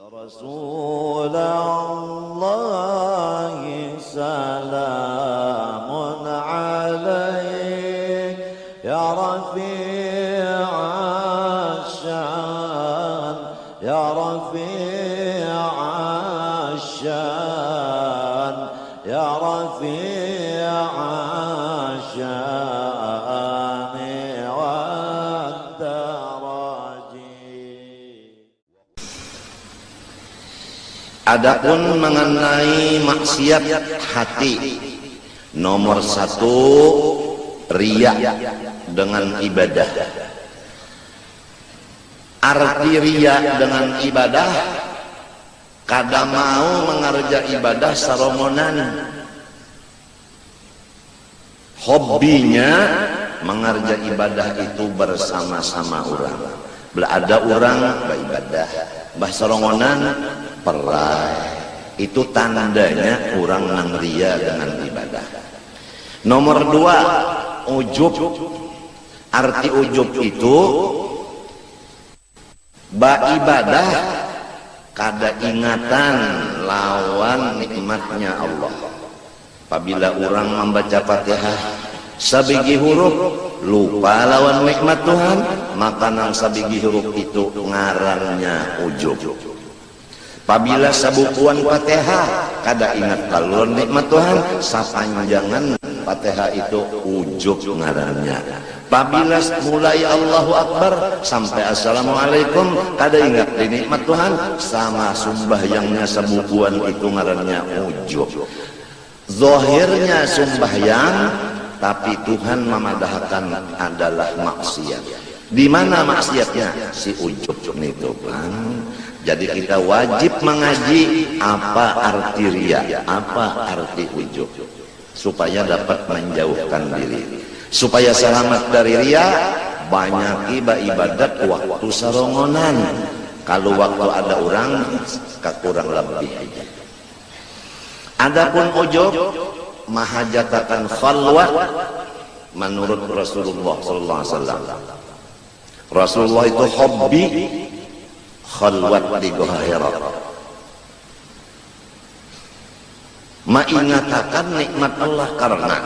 Rasulullah salamun alaik ya rafi'asyan ya rafi'asyan ya rafi'asyan wa daraji. Adapun mengenai maksiat hati, nomor 1 riya dengan ibadah. Arti riya dengan ibadah, kada mau mengerja ibadah sarongonan, hobinya mengerja ibadah itu bersama-sama orang. Ada orang beribadah, bah sarongonan perai, itu tandanya orang nang ria dengan ibadah. Nomor 2 ujub. Arti ujub itu ibadah kada ingatan lawan nikmatnya Allah. Apabila orang membaca Fatihah sabigi huruf lupa lawan nikmat Tuhan, maka nang sabigi huruf itu ngarannya ujub. Apabila sabukuan Fatihah kada ingat kalau nikmat Tuhan, sapanjangan Fatihah itu ujub ngarannya. Apabila mulai Allahu Akbar sampai Assalamualaikum kada ingat nikmat Tuhan, sama sumbahyangnya sabukuan itu ngarannya ujub. Zahirnya sumbahyang, tapi Tuhan memadahkan adalah maksiat. Di mana maksiatnya? Si ujub itu kan. Jadi kita wajib mengaji apa arti riya, apa arti ujub, supaya dapat menjauhkan diri, supaya selamat dari riya. Banyak ibadat waktu sarongonan, kalau waktu ada orang kurang lebih aja. Adapun ujub mahajatakan khalwat menurut Rasulullah SAW. Rasulullah itu hobi khalwat di Gua Hira, mengingatakan nikmat Allah, karena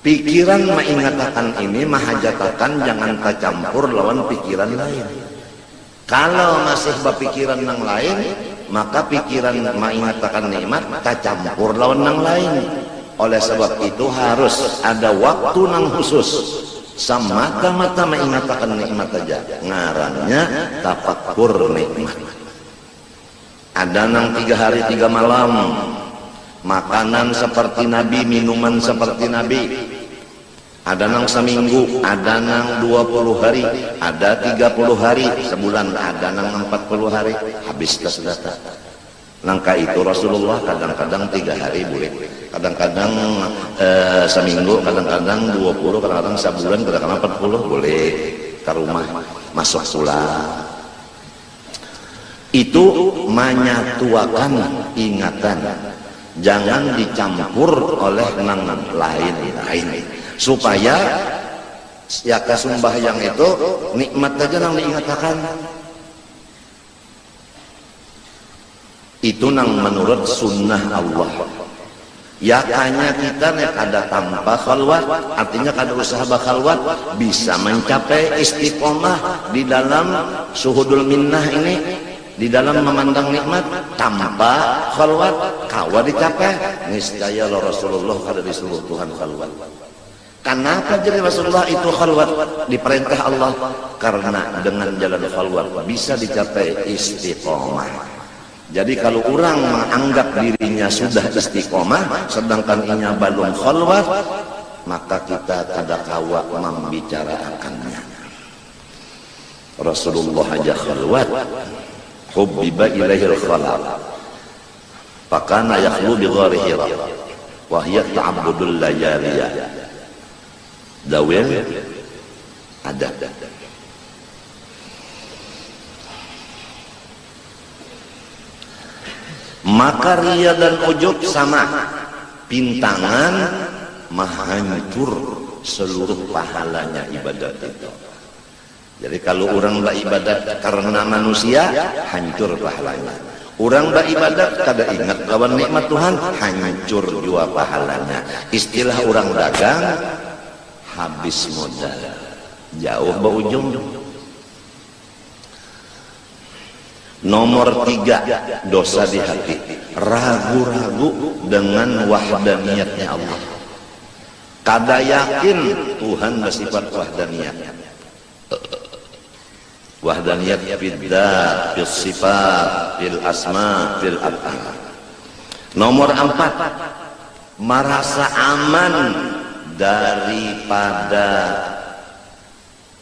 pikiran mengingatakan ini mahajatakan jangan tercampur lawan pikiran lain. Kalau masih berpikiran yang lain, maka pikiran mengingatakan nikmat tercampur lawan yang lain. Oleh sebab itu harus ada waktu yang khusus, semata-mata mengingatakan nikmat saja, ngarannya tafakkur nikmat. Ada nang 3 hari 3 malam makanan seperti Nabi, minuman seperti Nabi. Ada nang seminggu, ada nang 20 hari, ada 30 hari, sebulan, ada nang 40 hari, habis kesedata. Langkah itu Rasulullah kadang-kadang 3 hari boleh, kadang-kadang seminggu, kadang-kadang 20, kadang-kadang sebulan, kadang-kadang 40 boleh ke rumah masuk pulang. Itu menyatuakan ingatan, jangan dicampur oleh nang lain-lain, supaya ya kasumbahyang itu nikmat saja nang diingatakan. Itu nang menurut sunnah Allah. Ya kanya kita nek ada tanpa khalwat, artinya kada usaha bakhalwat, bisa mencapai istiqomah di dalam suhudul minnah ini, di dalam memandang nikmat tanpa khalwat, kawa dicapai. Niscaya Rasulullah kada disuruh Tuhan khalwat. Kenapa jadi Rasulullah itu khalwat diperintah Allah? Karena dengan jalan khalwat bisa dicapai istiqomah. Jadi kalau orang menganggap dirinya sudah istiqomah sedangkan inya belum khalwat, maka kita kada kawa membicarakannya. Rasulullah aja khalwat, hubbiba ilaihil khalwat, fakana yakhlu bi ghari Hira wa hiya ta'abbudul layaliyah. Dawil ada. Maka riya dan ujub sama, pintangan, menghancur seluruh pahalanya ibadat itu. Jadi kalau orang beribadat karena manusia, hancur pahalanya. Orang beribadat kada ingat lawan nikmat Tuhan, hancur juga pahalanya. Istilah orang dagang, habis modal, jauh berujung. Nomor 3, dosa di hati, ragu-ragu dengan wahdaniyatnya Allah. Kada yakin Tuhan bersifat wahdaniyat. Wahdaniyat fil dzat, fil sifat, fil asma, fil af'al. Nomor 4, merasa aman daripada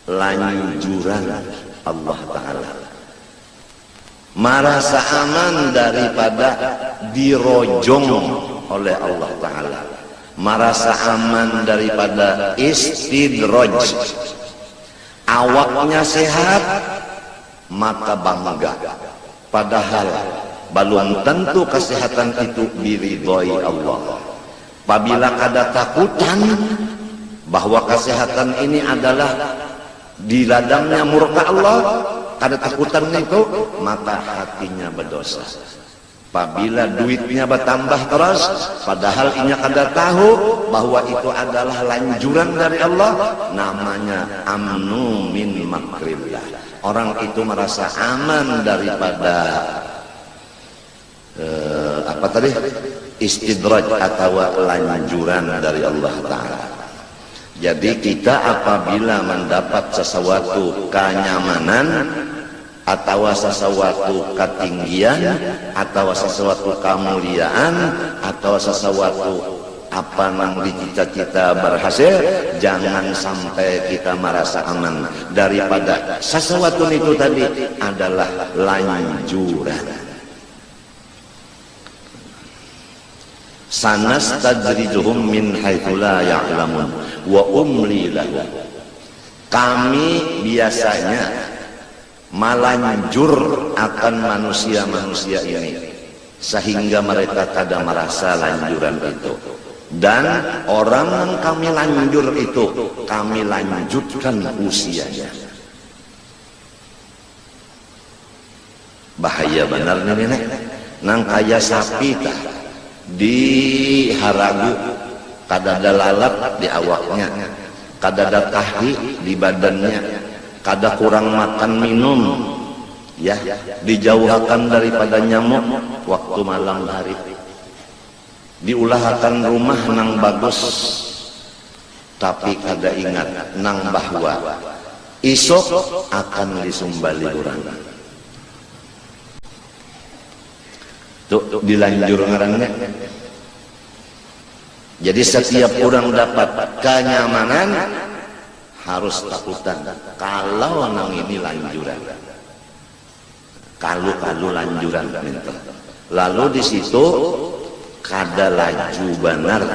lanjuran Allah Ta'ala. Merasa aman daripada dirojong oleh Allah Ta'ala. Merasa aman daripada istidraj. Awaknya sehat, maka bangga. Padahal belum tentu kesehatan itu diridhoi Allah. Apabila ada takutan bahwa kesehatan ini adalah di ladangnya murka Allah, ada takutan itu, maka hatinya berdosa. Apabila duitnya bertambah terus, padahal inya kada tahu bahwa itu adalah lanjuran dari Allah, namanya amnu min makrillah. Orang itu merasa aman daripada istidraj atau lanjuran dari Allah Ta'ala. Jadi kita apabila mendapat sesuatu kenyamanan atau sesuatu ketinggian atau sesuatu kemuliaan atau sesuatu apa yang dicita-cita berhasil, jangan sampai kita merasa aman daripada sesuatu itu tadi adalah lanjuran. Sanastadrijuhum min haitsu la ya'lamun wa umli lahum. Kami biasanya melanjur akan manusia-manusia ini sehingga mereka kada merasa lanjuran itu. Dan orang yang kami lanjur itu, kami lanjutkan usianya. Bahaya benar nih nenek. Nang kaya sapi tah di haragu, kada ada lalap di awaknya, kada ada tahi di badannya, kada kurang makan minum, ya, dijauhkan daripada nyamuk waktu malam hari, diulahkan rumah nang bagus, tapi kada ingat nang bahwa isok akan disumbali orang. Tuh dilanjur ngarannya. Jadi setiap orang dapat kenyamanan harus takutan kalau nang ini lanjuran. Kalau lanjuran itu. Lalu di situ kada laju benar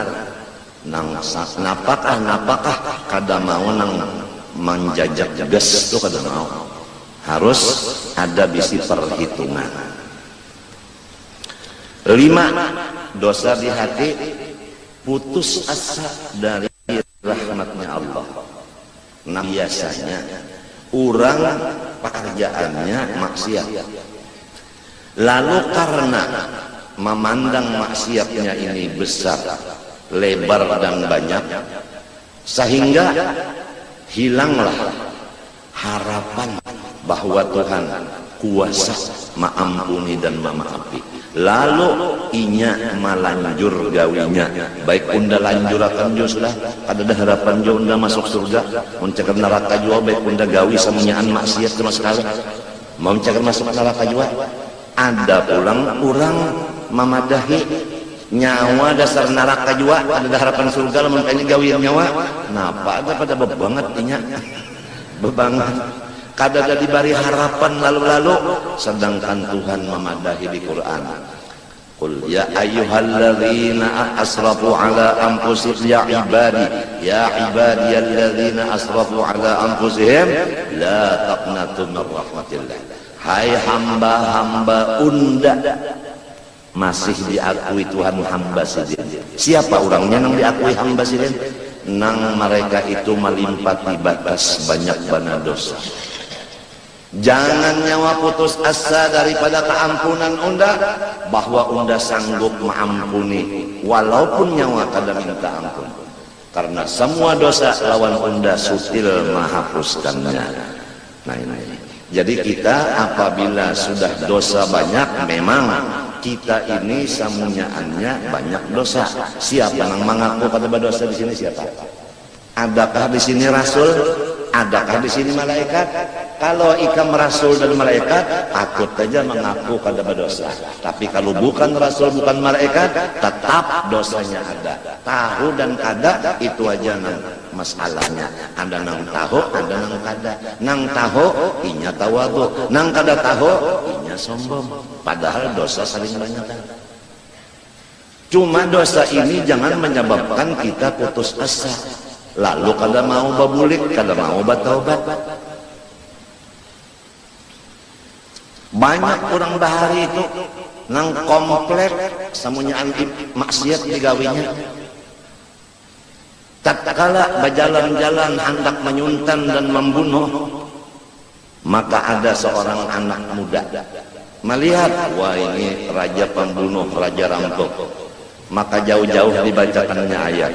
nang napakah kada mau nang menjajak gas itu kada mau. Harus ada bisi perhitungan. 5, dosa di hati, putus asa dari rahmatnya Allah. Nah biasanya orang pekerjaannya maksiat, lalu karena memandang maksiatnya ini besar, lebar dan banyak, sehingga hilanglah harapan bahwa Tuhan kuasa mengampuni dan memaafi. Lalu inya melanjur gawinya, baik unda lanjurakan jo sudah, kada ada harapan jo unda masuk surga, mencegah neraka jua, baik unda gawi samunyaan maksiat sama sekali, mau mencegah masuk neraka jua. Ada pulang orang memadahi nyawa dasar neraka jua, ada harapan surga, lamun kayaknya gawian nyawa, napa ada pada bebanget inya, bebanget. Kada ada diberi harapan lalu-lalu, sedangkan Tuhan memadahi di Quran. Qul ya ayyuhalladzina asrafu ala anfusihim ya ibadiyalladzina asrafu ala anfusihim la taqnatu min rahmatillah. Hai hamba-hamba unda masih diakui Tuhan hamba sidin. Siapa orangnya yang diakui hamba sidin? Nang mereka itu melimpati batas banyak bana dosa. Jangan nyawa putus asa daripada keampunan unda, bahwa unda sanggup mengampuni walaupun nyawa kada minta ampun. Karena semua dosa lawan unda sutil menghapuskannya. Nah ini. Jadi kita apabila sudah dosa banyak, memang kita ini samunyaannya banyak dosa. Siapa yang mengaku pada berdosa di sini, siapa? Adakah di sini rasul? Adakah di sini malaikat? Kalau ikam rasul dan malaikat, takut saja mengaku kada berdosa. Tapi kalau bukan rasul, bukan malaikat, tetap dosanya ada. Tahu dan kada, itu aja nang masalahnya. Ada nang tahu, ada nang kada. Nang tahu, inya tawadu. Nang kada tahu, inya sombong. Padahal dosa saling banyak. Cuma dosa ini jangan menyebabkan kita putus asa. Lalu kada mau babulik, kada mau bertaubat. Banyak orang bahari itu nang komplek samunyaan maksiat digawinya. Tatkala berjalan-jalan hendak menyuntan dan membunuh, maka ada seorang anak muda melihat, wah ini raja pembunuh, raja rampok. Maka jauh-jauh dibacakannya ayat,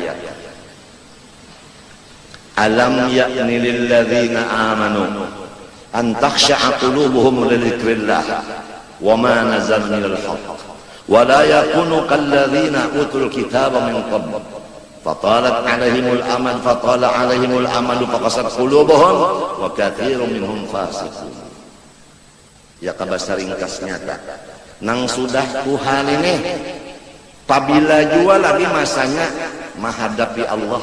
alam ya'ni lilladzina amanu an takhsha'a qulubuhum li dzikrillah wa ma nazala minal haqq wa la yakunu kalladzina utul kitaba min qabl fatalat 'alaihimul amal fatala 'alaihimul amalu faqasat qulubuhum wa katsirun minhum fasiqun. Ya kabasa ringkasnya tak nang sudah Tuhan ini apabila jua lagi masanya menghadapi Allah.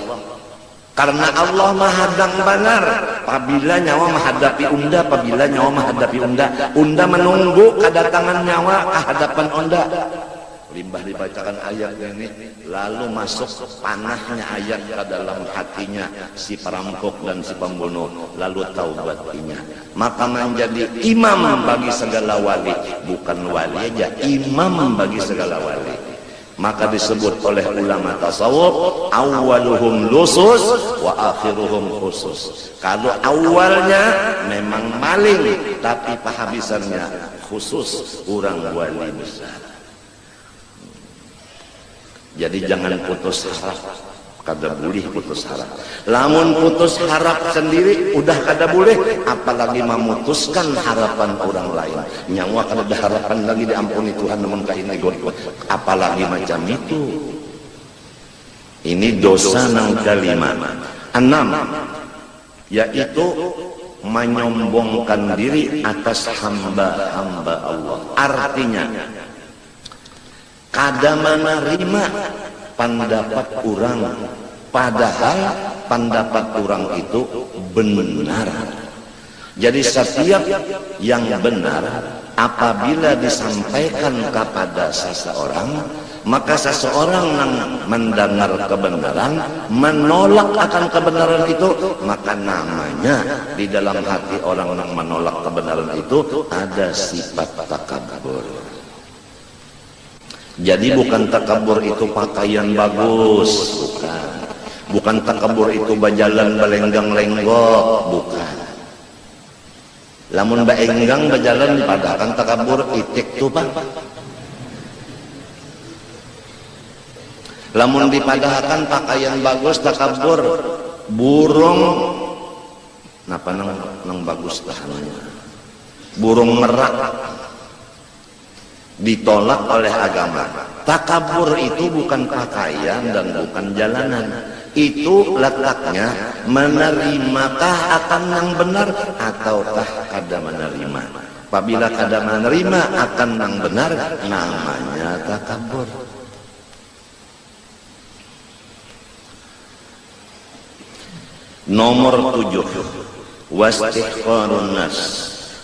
Karena Allah mahadang benar. Apabila nyawa menghadapi unda, apabila nyawa menghadapi unda, unda menunggu kedatangan nyawa ke hadapan unda. Limbah dibacakan ayat ini, lalu masuk panahnya ayat ke dalam hatinya si perampok dan si pembunuh, lalu taubatinya. Maka menjadi imam bagi segala wali, bukan wali aja, imam bagi segala wali. Maka disebut oleh ulama tasawuf, awaluhum lusus wa akhiruhum khusus. Kalau awalnya memang maling, tapi penghabisannya khusus, orang wali besar. Jadi jangan putus harap, kada boleh putus harap. Lamun putus harap sendiri udah kada boleh, apalagi memutuskan harapan orang lain. Nyawa kada ada harapan lagi diampuni Tuhan namun kainai god, apalagi macam itu. Ini dosa nang kelima. 6, yaitu menyombongkan diri atas hamba-hamba Allah. Artinya kada menerima pendapat orang, padahal pendapat orang itu benar. Jadi setiap yang benar apabila disampaikan kepada seseorang, maka seseorang yang mendengar kebenaran menolak akan kebenaran itu, maka namanya di dalam hati orang yang menolak kebenaran itu ada sifat takabur. Jadi bukan takabur itu pakaian bagus, bukan. Bukan takabur itu berjalan belenggang-lenggok, bukan. Lamun baenggang berjalan padahal takabur itik tu pak. Lamun dipadahkan pakaian bagus takabur, burung napa nang bagus tahannya. Burung merak ditolak oleh agama. Takabur itu bukan pakaian dan bukan jalanan. Itu letaknya menerimakah akan yang benar ataukah kada menerima. Apabila kada menerima akan yang benar, namanya takabur. Nomor 7, wastihqarun nas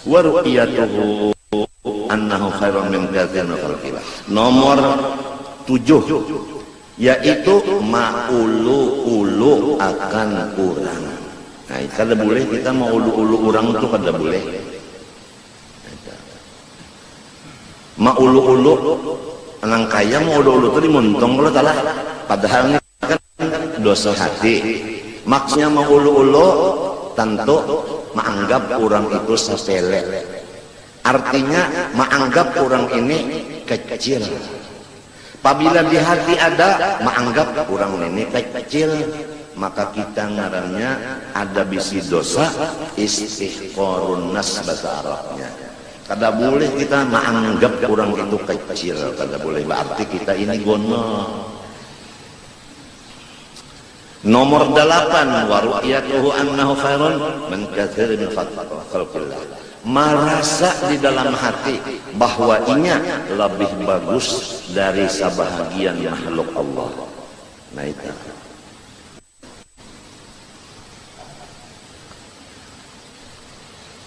wa ru'yatuhu annahu khairun min katsirin khalqillah. Nomor 7, yaitu maulu-ulu akan orang. Nah, kada boleh kita maulu-ulu orang itu kada boleh. Maulu-ulu orang kaya maulu-ulu itu dimuntong kalau salah. Padahal ini kan dosa hati. Maksudnya maulu-ulu tentu menganggap orang itu sepele. Artinya menganggap orang ini kecil. Apabila di hati ada menganggap orang ini kecil, maka kita ngarannya ada bisi dosa istihqarun nas bahasa Arabnya. Kada boleh kita menganggap orang itu kecil, kada boleh, berarti kita ini gono. Nomor 8, wa ru'yatuhu annahu khairun min katsirin min khalqillah. Merasa di dalam hati bahwa inya lebih bagus dari sebahagian makhluk Allah. Nah itu.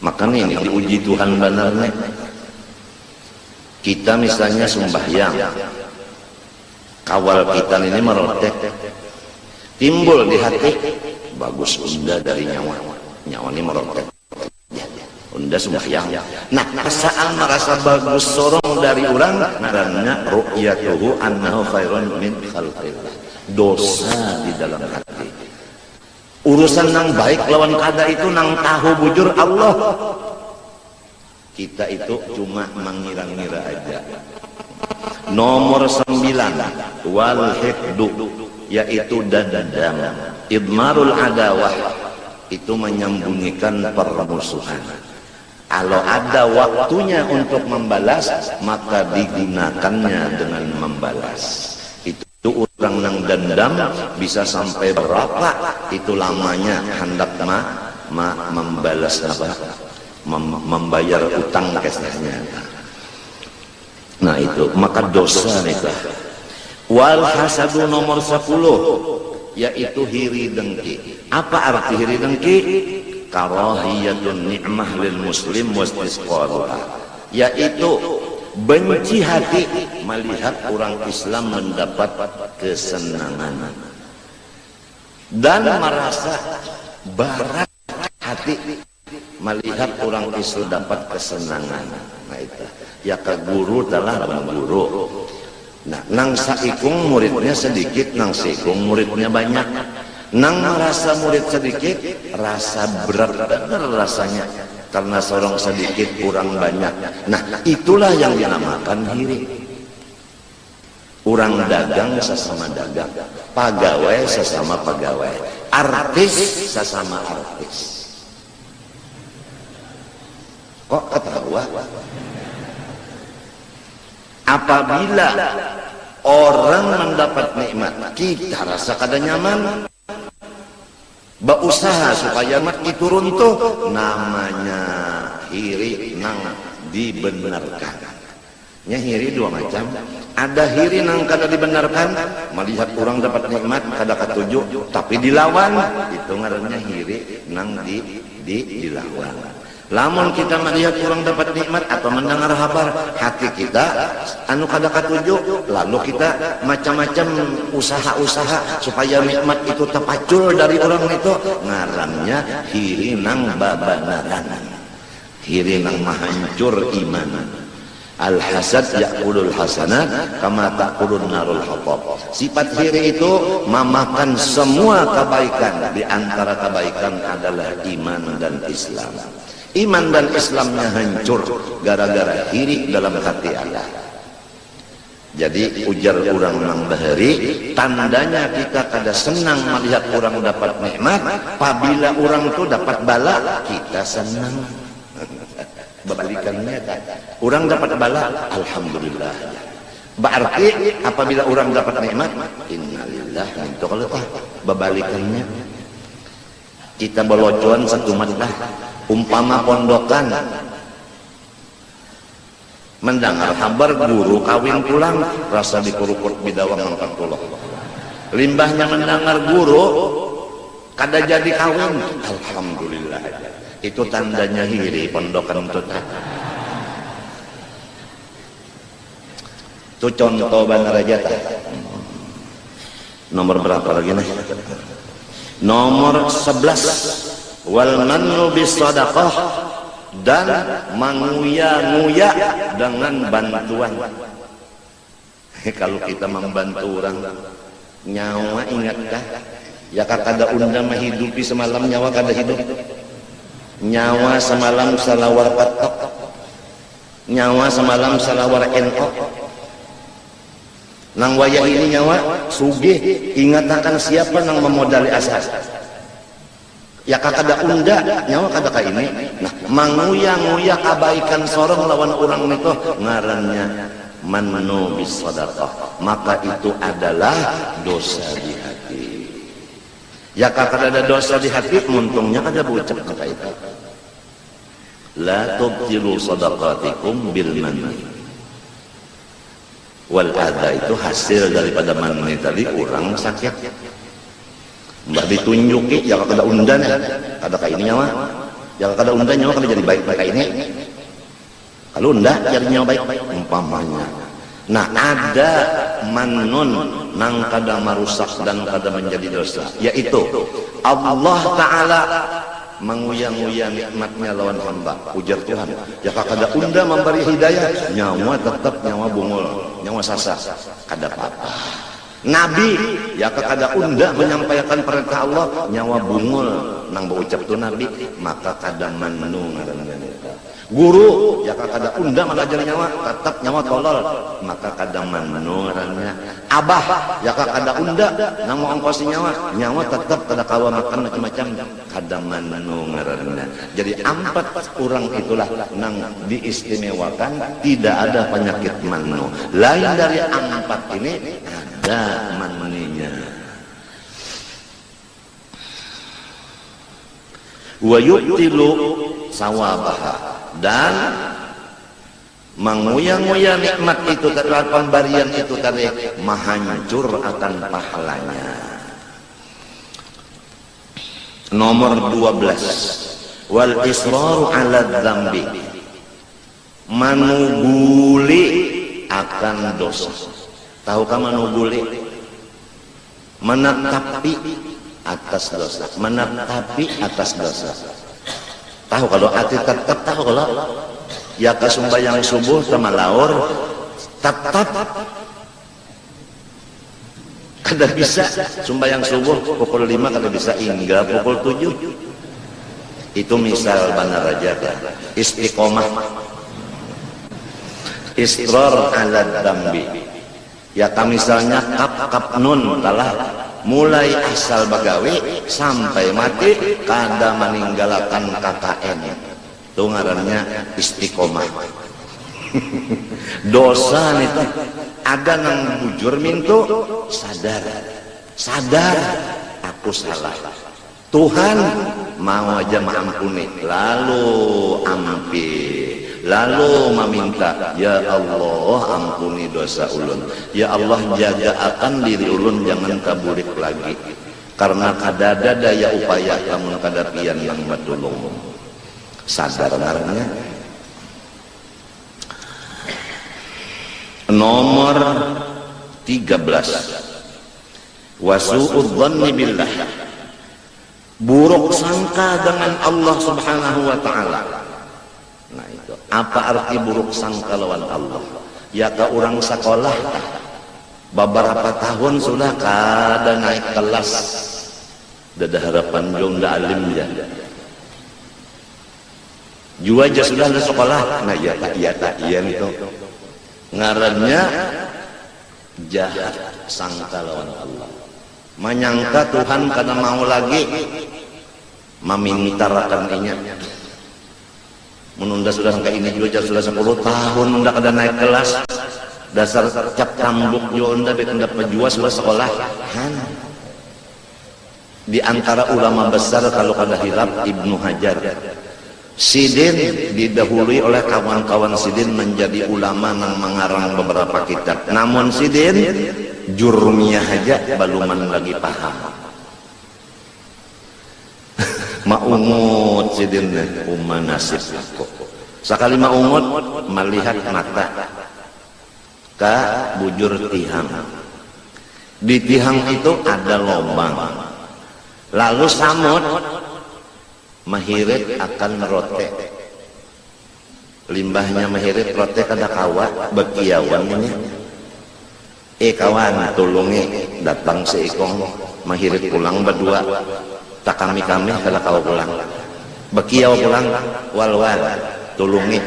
Makanya ini diuji Tuhan benarnya. Kita misalnya sembahyang, kawal kita ini merotek, timbul di hati bagus unda dari nyawa ini merotek. Unda sembahyang. Nah, perasaan merasa bagus sorong dari orang ngaranna ru'yatuhu annahu khairun min khalqillah. Dosa di dalam hati. Urusan nang baik lawan kada itu nang tahu bujur Allah. Kita itu cuma mengira-ngira aja. Nomor 9, wal hifdu, yaitu dendam. Idmarul adawah, itu menyembunyikan permusuhan. Kalau ada waktunya untuk membalas, maka digunakannya dengan membalas. Itu orang yang dendam bisa sampai berapa itu lamanya hendak membalas apa? Membayar utang kesehnya. Nah itu, maka dosa itu. Wal hasadu nomor 10, yaitu hiri dengki. Apa arti hiri dengki? Karahiyatun ni'mah lil muslim wastisqaluha, yaitu benci hati melihat orang Islam mendapat kesenangan dan merasa berat hati melihat orang Islam dapat kesenangan. Nah itu ya ke guru telah bang guru. Nah nang saikung muridnya sedikit, nang saikung muridnya banyak. Nang merasa murid sedikit, rasa berat benar rasanya karena seorang sedikit kurang banyak. Nah itulah yang dinamakan hiri. Orang dagang sesama dagang, pegawai sesama pegawai, artis sesama artis. Kok ketawa? Apabila orang mendapat nikmat, kita rasa kada nyaman, berusaha supaya mat itu runtuh, namanya hiri nang dibenarkan. Nya hiri dua macam. Ada hiri nang kada dibenarkan, melihat orang dapat nikmat kada katuju, tapi dilawan, itu ngarannya hiri nang dilawan. Lamun kita melihat orang dapat nikmat atau mendengar kabar, hati kita anu kada katuju, lalu kita macam-macam usaha-usaha supaya nikmat itu terpacul dari orang itu, ngarannya hiri nang babanaran, hiri nang mahancur iman. Al hasad ya'kulul hasanat kama ta'kulun narul hatab. Sifat hiri itu memakan semua kebaikan, di antara kebaikan adalah iman dan Islam. Iman dan Islamnya hancur gara-gara hiri dalam hati Allah. Jadi ujar orang nang bahari, tandanya kita kada senang melihat orang dapat nikmat. Apabila orang itu dapat bala, kita senang. Berbalikannya kan, orang dapat bala, alhamdulillah. Berarti apabila orang dapat nikmat, innalillah. Itu kalau berbalikannya, kita belocuan satu madah. Umpama pondokan mendengar kabar guru kawin pulang, rasa dikurukut bidawang 40. Limbahnya mendengar guru kada jadi kawin, alhamdulillah. Itu tandanya hiri pondokan itu. Itu contoh benar aja. Nomor berapa lagi nih? Nomor 11. Wal mannu bis sadaqah, dan menguya-nguya dengan bantuan. Kalau kita membantu orang nyawa, ingatkah ya kada unda menghidupi semalam nyawa kada hidup. nyawa semalam salawar patok, nyawa semalam salawar NO. Nang wayah ini nyawa sugih, ingat akan siapa nang memodali asas. Ya kakada unda nyawa kada ka ini. Nah, manguya-nguya kabaikan sorong lawan orang itu ngarannya mannu bis sadaqah. Maka itu adalah dosa di hati. Ya kakada ada dosa di hati, untungnya kada bucap kata itu. La tubtilu sadaqatikum bil manni wal adha. Itu hasil daripada manni tadi, orang sakit mbak ditunjuki ya kada undan ya kada ka ini nyawa, ya kada undan nyawa kada jadi baik kayak ini, kalau undan jadi nyawa baik umpamanya. Nah, ada mannun nang kada marusak dan kada menjadi dosa, yaitu Allah Ta'ala menguyang-uyang nikmatnya lawan hamba. Ujar Tuhan, ya kada unda memberi hidayah, nyawa tetap nyawa bungul, nyawa sasa, kada apa-apa. Nabi ya kada unda menyampaikan perintah Allah, nyawa bungul nang berucap tu Nabi, maka kada mannu ngaranna. Guru ya kada unda mengajar nyawa, tetap nyawa tolol, maka kada mannu ngaranna. Abah ya kada unda nang mau ongkosi nyawa, nyawa tetap kada kawa makan macam-macam, kada mannu ngaranna. Jadi 4 orang itulah nang diistimewakan, tidak ada penyakit mannu. Lain dari 4 ini ada manninya. Wa yubtilu sawabaha, dan menguyang-uyang nikmat itu tadi, pemberian itu tadi, menghancur akan pahalanya. Nomor 12, wal israru ala dzambi, manuguli akan dosa. Tahukah manuguli? Menetapi atas dosa, menetapi atas dosa. Tahu kalau hati tetap, tahu kalau ya ke sembahyang subuh sama laur tetap kada bisa sembahyang subuh pukul 5, kada bisa hingga pukul 7. Itu misal benar aja kan. Istiqomah, israr ala dambi. Ya misalnya kap nun talah mulai asal bagawi sampai mati kada meninggalkan KKN, itu ngarannya istiqomah. Dosa itu ada nang bujur mintu sadar aku salah, Tuhan mau aja mengampuni, lalu ampi, lalu meminta, ya Allah ampuni dosa ulun, ya Allah jaga akan diri ulun jangan kaburik lagi, karena kadada daya upaya kamu kadapian yang batulung. Sadar ngarannya. Nomor 13, wasu'udz dzanni billah, buruk sangka dengan Allah Subhanahu wa ta'ala. Nah itu apa arti buruk sangka lawan Allah? Ya ke orang sekolah beberapa tahun sudah kada naik kelas, dada harapan jong da alim ya jua aja sudah ada sekolah. Nah ya tak iya itu ngarannya jahat sangka lawan Allah, menyangka Tuhan kada mau lagi memintarakan inya. Menunda sudah sampai ini juga sudah 10 tahun unda kada naik kelas, dasar cap cambuk juga unda unda pejua sudah sekolah. Di antara ulama besar kalau kada hilap Ibnu Hajar, Sidin didahului oleh kawan-kawan Sidin menjadi ulama yang mengarang beberapa kitab. Namun Sidin jurumnya aja baluman lagi paham. Maungut Sidin nasib aku. Sekali maungut melihat mata ke bujur tihang. Di tihang itu ada lubang. Lalu samut mahirit akan rote, limbahnya mahirit rote kada kawa bekiawan ini. Kawan tulungi datang seikong mahirit pulang berdua, tak kami kada kawa pulang. Bekiau pulang wal tulungi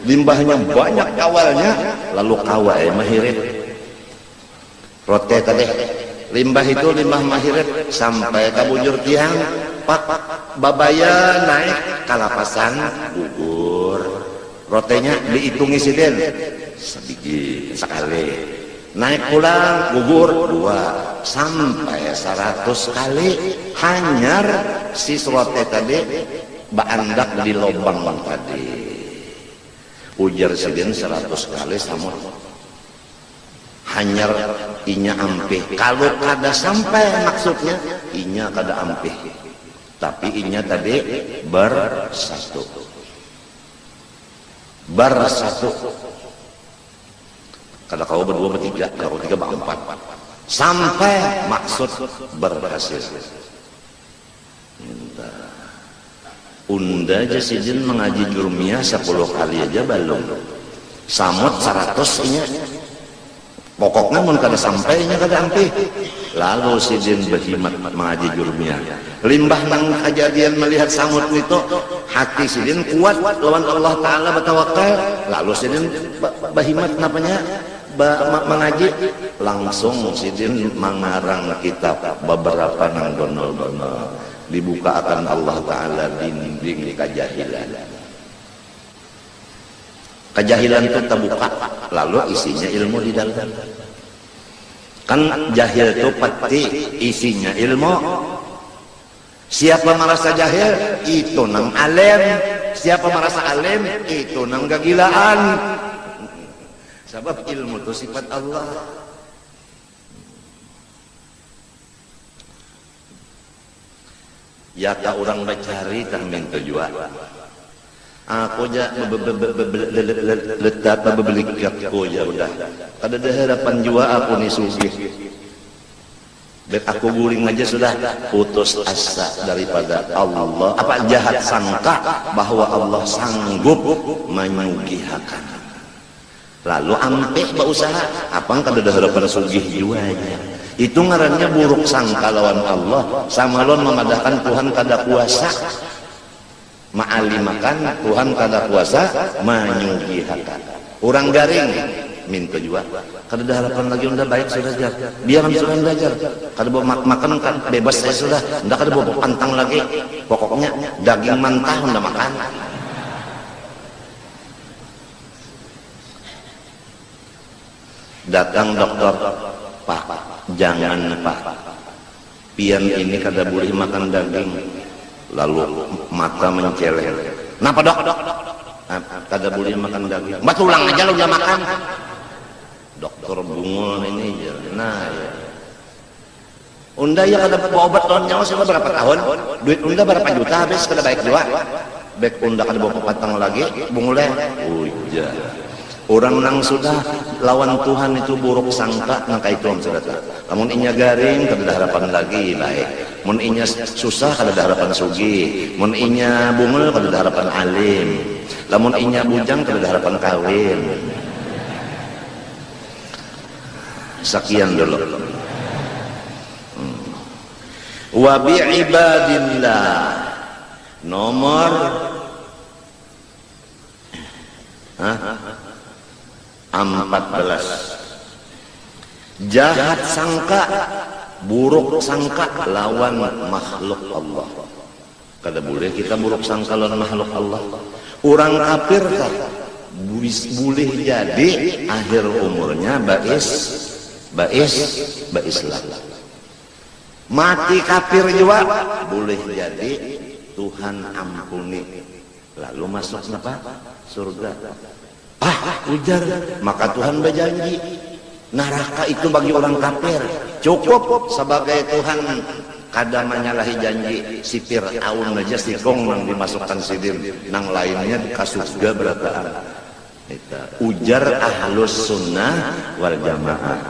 limbahnya banyak kawalnya lalu kawa mahirit rote tadi limbah itu limbah mahirit sampai ke bujur tiang pak babaya naik kalapasan gugur rotenya dihitungi siden sedikit sekali naik pulang gugur 2 sampai 100 kali hanyar si rote tadi baandak di lubang tadi ujar sidin 100 kali samut hanyar inya ampih kalau kada sampai maksudnya inya kada ampih tapi inya tadi bersatu kada kau berdua bertiga kau tiga berempat sampai maksud berhasil. Unda aja sidin mengaji jurumiyah 10 kali aja belum samut 100 nya pokoknya mun kada sampainya kada ampih lalu sidin berhimat mengaji jurumiyah limbah nang kejadian melihat samut itu hati sidin kuat lawan Allah Ta'ala bertawakal lalu sidin berhimat napanya mengaji langsung sidin mengarang kitab beberapa nang donol-donol dibuka akan Allah Ta'ala dinding kejahilan itu terbuka lalu isinya ilmu di dalam kan jahil itu pasti isinya ilmu siapa merasa jahil itu nang alim siapa merasa alim itu nang kegilaan sebab ilmu itu sifat Allah. Ya tak orang mencari tak minta jual. Aku aja letak beli aku ya udah. Kada ada harapan jual aku ni sugih. Bet aku guring aja sudah putus asa daripada Allah. Apa jahat sangka bahwa Allah sanggup menyugihakan. Lalu ampeh berusaha apa kada ada harapan sugih jualnya. Itu ngarannya buruk sangka lawan Allah sama lawan memadahkan Tuhan kada kuasa ma'alimakan Tuhan kada kuasa menyugihakan orang garing minta jual kada ada harapan lagi udah baik sudah jar biar sudah belajar kada bawa makan kan bebas saya sudah ndak kada bawa pantang lagi pokoknya daging mentah udah makan datang dokter Pak jangan Pak pian ini kada boleh makan daging lalu mata menceleng kenapa dok kada boleh makan daging batulang aja lu udah makan dokter bungul ini nah ya unda ya kada bawa obat lawan nyawa sudah berapa tahun duit unda berapa juta habis kada baik juga baik unda kada bawa patang lagi bungulnya ujar orang nang sudah lawan Tuhan itu buruk sangka nang itu om saudara. Namun inya garing kada ada harapan lagi baik. Mun inya susah kada ada harapan sugi. Mun inya bungul kada ada harapan alim. Lamun inya bujang kada ada harapan kawin. Sekian dulu. Wa bi ibadillah nomor 14 jahat sangka buruk sangka lawan makhluk Allah kada boleh kita buruk sangka lawan makhluk Allah orang kafir tak boleh jadi akhir umurnya Islam mati kafir juga boleh jadi Tuhan ampuni lalu masuk apa surga ujar maka Tuhan berjanji neraka itu bagi orang kafir cukup sebagai Tuhan kada menyalahi janji si Fir'aun aja si kong nang dimasukkan sidir nang lainnya ke surga berataan ujar ahlus sunnah wal jamaah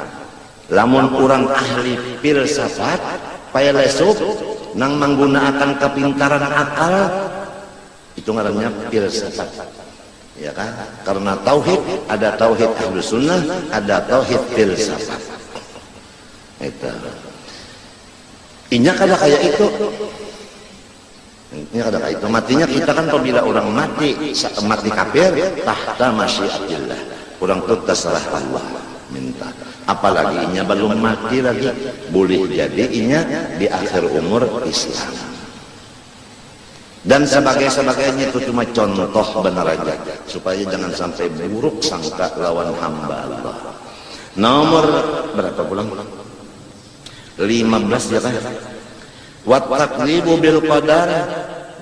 lamun orang ahli filsafat filsuf nang menggunakan kepintaran akal itu ngarannya filsafat ya kan karena tauhid ada tauhid ahlus sunnah ada tauhid filsafat itu inya kada kayak itu Ini ada itu matinya kita kan apabila orang mati kafir tahta masyiatillah. Orang itu terserah Allah minta. Apalagi inya belum mati lagi, boleh jadi inya di akhir umur Islam. Dan sebagainya itu cuma contoh benar aja supaya jangan sampai buruk sangka lawan hamba Allah. Nomor berapa bulan? 15 ya kan? Wa takdzibu bil qadar,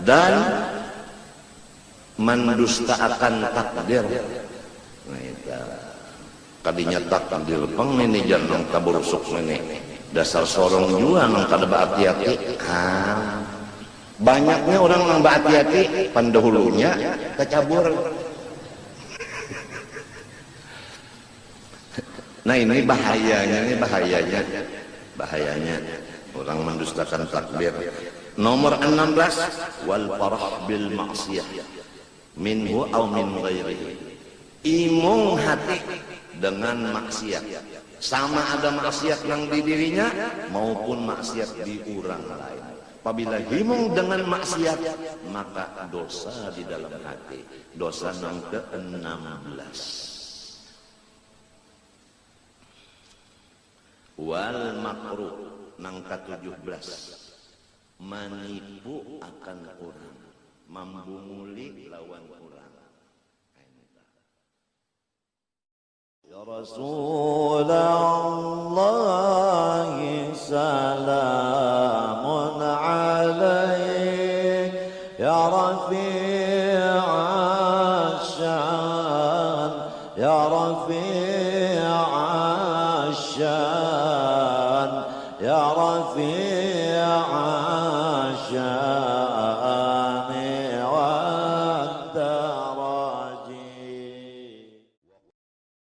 dan mendustakan takdir. Nah itu kadinya takdir peng ini jangan taburusuk ini dasar sorong juga nang kada hati-hati. Banyaknya orang nang hati-hati pendahulunya kecabur. Nah ini bahayanya orang mendustakan takdir. Nomor 16 wal farah bil maksiyah minhu aw min ghairihi. Imung hati dengan maksiat, sama ada maksiat yang di dirinya maupun maksiat di orang lain. Apabila himung dengan maksiat, maka dosa di dalam hati. Dosa yang ke-16. Wal makruh nang ke-17. Menipu akan orang, membunguli lawan orang. Ya Rasulullah salamun alaik ya rafi'asyan ya rafi'asyan ya rafi'asyan